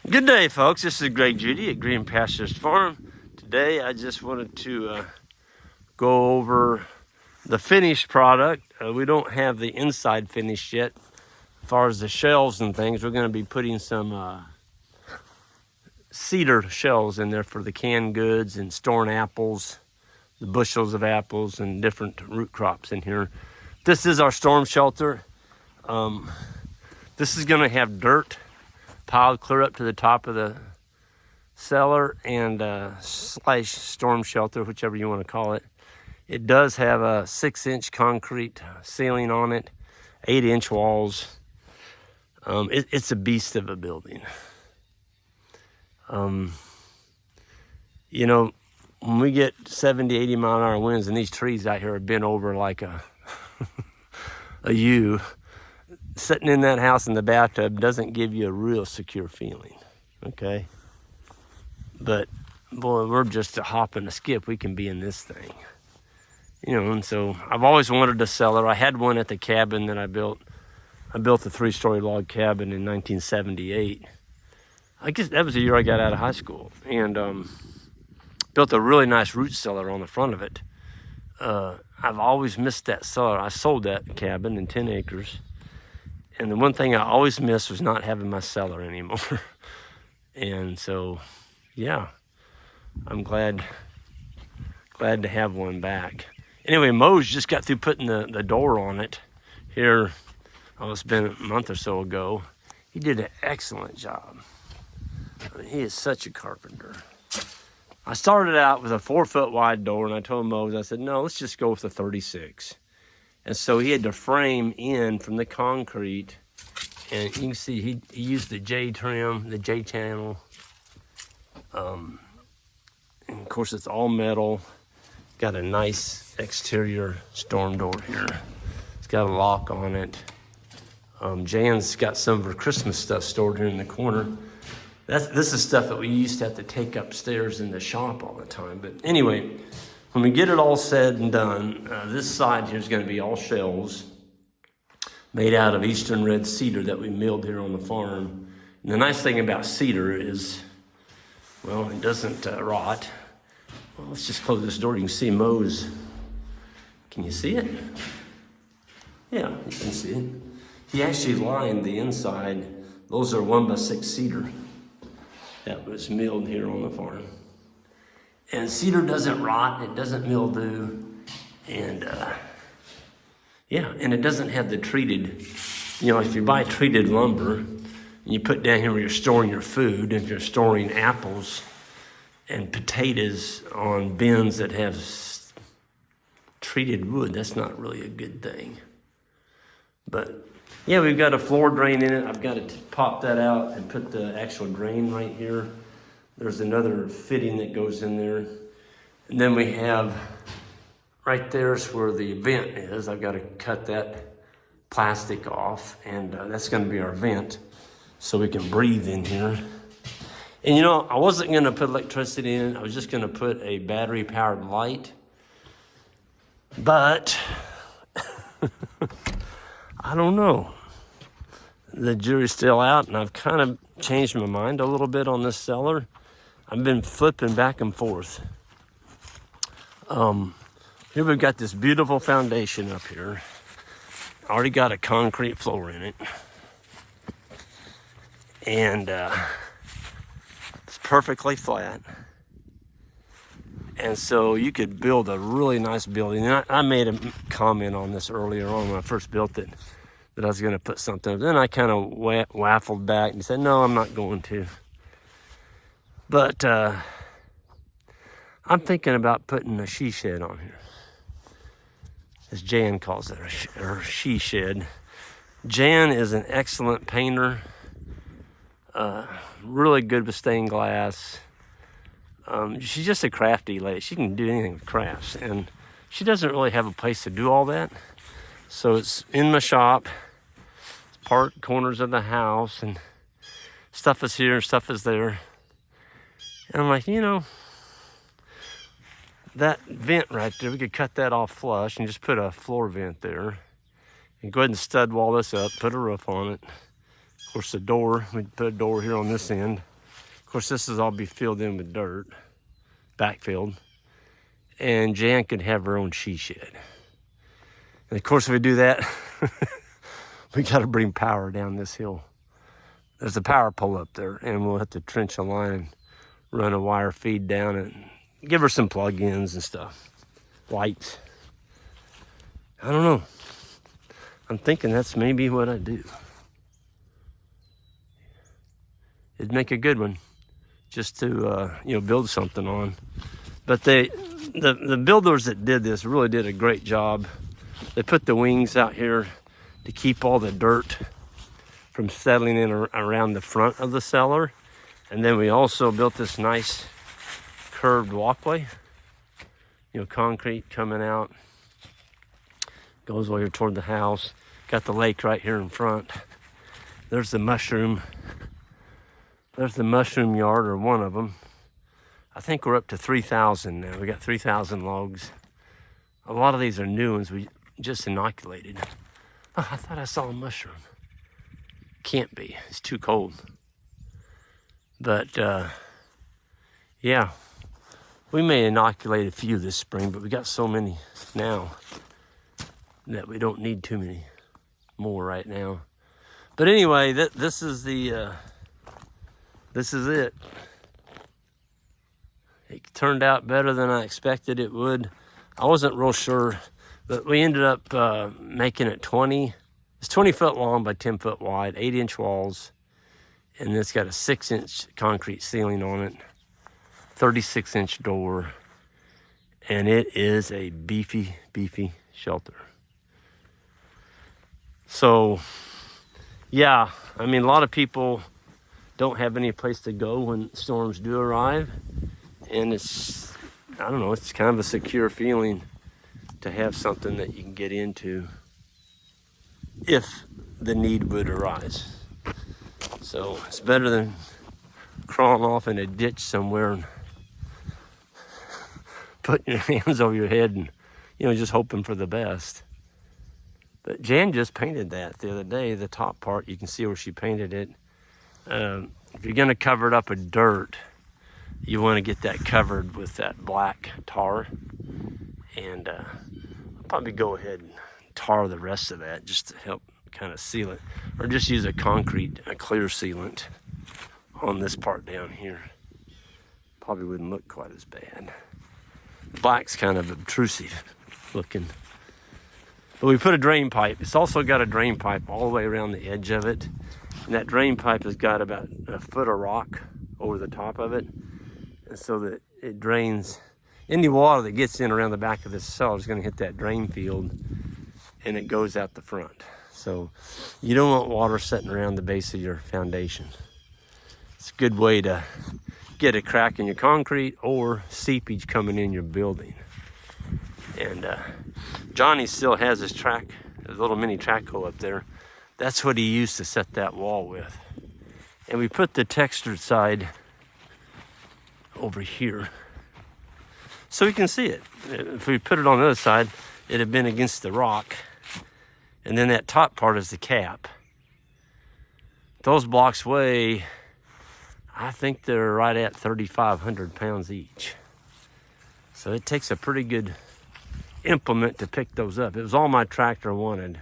Good day, folks. This is Greg Judy at Green Pastures Farm. Today, I just wanted to go over the finished product. We don't have the inside finished yet. As far as the shelves and things, we're going to be putting some cedar shelves in there for the canned goods and storing apples, the bushels of apples and different root crops in here. This is our storm shelter. This is going to have dirt piled clear up to the top of the cellar and slash storm shelter, whichever you want to call it. It does have a 6-inch concrete ceiling on it, 8-inch walls. It's a beast of a building. You know, when we get 70, 80 mile an hour winds and these trees out here are bent over like a U, sitting in that house in the bathtub doesn't give you a real secure feeling, okay? But boy, we're just a hop and a skip. We can be in this thing, you know. And so I've always wanted a cellar. I had one at the cabin that I built. I built a 3-story log cabin in 1978. I guess that was the year I got out of high school, and built a really nice root cellar on the front of it. I've always missed that cellar. I sold that cabin in 10 acres. And the one thing I always missed was not having my cellar anymore. And so, yeah, I'm glad to have one back. Anyway, Mo's just got through putting the door on it here. Oh, it's been a month or so ago. He did an excellent job. I mean, he is such a carpenter. I started out with a 4-foot wide door, and I told Mose, I said, no, let's just go with a 36. And so he had to frame in from the concrete, and you can see he used the J trim, the J channel. And of course it's all metal. Got a nice exterior storm door here. It's got a lock on it. Jan's got some of her Christmas stuff stored here in the corner. This is stuff that we used to have to take upstairs in the shop all the time. But anyway, when we get it all said and done, this side here is going to be all shelves made out of eastern red cedar that we milled here on the farm. And the nice thing about cedar is, well, it doesn't rot. Well, let's just close this door. You can see Mo's. Can you see it? Yeah, you can see it. He actually lined the inside. Those are 1x6 cedar that was milled here on the farm. And cedar doesn't rot, it doesn't mildew, and yeah, and it doesn't have the treated, you know, if you buy treated lumber, and you put down here where you're storing your food, if you're storing apples and potatoes on bins that have treated wood, that's not really a good thing. But yeah, we've got a floor drain in it. I've got to pop that out and put the actual drain right here. There's another fitting that goes in there. And then we have, right there's where the vent is. I've got to cut that plastic off, and that's going to be our vent so we can breathe in here. And you know, I wasn't going to put electricity in it. I was just going to put a battery powered light. But I don't know. The jury's still out, and I've kind of changed my mind a little bit on this cellar. I've been flipping back and forth. Here we've got this beautiful foundation up here. Already got a concrete floor in it. And it's perfectly flat. And so you could build a really nice building. And I made a comment on this earlier on when I first built it, that I was going to put something. Then I kind of waffled back and said, no, I'm not going to. But I'm thinking about putting a she shed on here, as Jan calls it, her she shed. Jan is an excellent painter, really good with stained glass. She's just a crafty lady. She can do anything with crafts, and she doesn't really have a place to do all that. So it's in my shop. It's part corners of the house, and stuff is here, stuff is there. And I'm like, you know, that vent right there, we could cut that off flush and just put a floor vent there. And go ahead and stud wall this up, put a roof on it, Of course, the door, we'd put a door here on this end. Of course, this is all be filled in with dirt, backfilled. And Jan could have her own she shed. And of course, if we do that, we got to bring power down this hill. There's a power pole up there, and we'll have to trench a line and run a wire feed down and give her some plug-ins and stuff. Lights. I don't know. I'm thinking that's maybe what I do. It'd make a good one just to, build something on. But the builders that did this really did a great job. They put the wings out here to keep all the dirt from settling in around the front of the cellar. And then we also built this nice curved walkway, concrete coming out, goes over here toward the house. Got the lake right here in front. There's the mushroom yard, or one of them. I think we're up to 3,000 now. We got 3,000 logs. A lot of these are new ones we just inoculated. Oh, I thought I saw a mushroom. Can't be, it's too cold. But yeah, we may inoculate a few this spring, but we got so many now that we don't need too many more right now. But anyway, this is it. It turned out better than I expected it would. I wasn't real sure, but we ended up making it 20. It's 20 foot long by 10 foot wide, 8-inch walls. And it's got a 6-inch concrete ceiling on it, 36-inch door. And it is a beefy, beefy shelter. So, yeah, I mean, a lot of people don't have any place to go when storms do arrive. And it's kind of a secure feeling to have something that you can get into if the need would arise. So it's better than crawling off in a ditch somewhere and putting your hands over your head and, just hoping for the best. But Jan just painted that the other day, the top part. You can see where she painted it. If you're gonna cover it up with dirt, you want to get that covered with that black tar. And I'll probably go ahead and tar the rest of that just to help kind of seal it, or just use a clear sealant on this part down here. Probably wouldn't look quite as bad. Black's kind of obtrusive looking. But we put a drain pipe. It's also got a drain pipe all the way around the edge of it. And that drain pipe has got about a foot of rock over the top of it. And so that it drains, any water that gets in around the back of this cellar is going to hit that drain field, and it goes out the front. So you don't want water sitting around the base of your foundation. It's a good way to get a crack in your concrete or seepage coming in your building. And Johnny still has his little mini track hole up there. That's what he used to set that wall with. And we put the textured side over here so we can see it. If we put it on the other side, it'd have been against the rock. And then that top part is the cap. Those blocks weigh, I think they're right at 3,500 pounds each. So it takes a pretty good implement to pick those up. It was all my tractor wanted.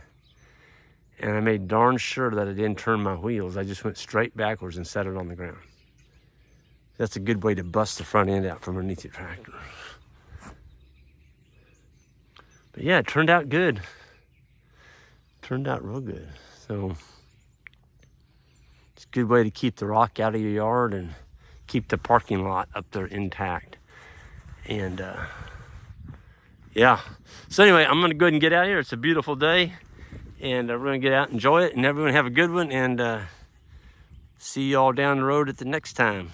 And I made darn sure that I didn't turn my wheels. I just went straight backwards and set it on the ground. That's a good way to bust the front end out from underneath your tractor. But yeah, it turned out good. Turned out real good. So it's a good way to keep the rock out of your yard and keep the parking lot up there intact. And yeah. So anyway, I'm gonna go ahead and get out of here. It's a beautiful day. And we're gonna get out and enjoy it. And everyone have a good one. And see you all down the road at the next time.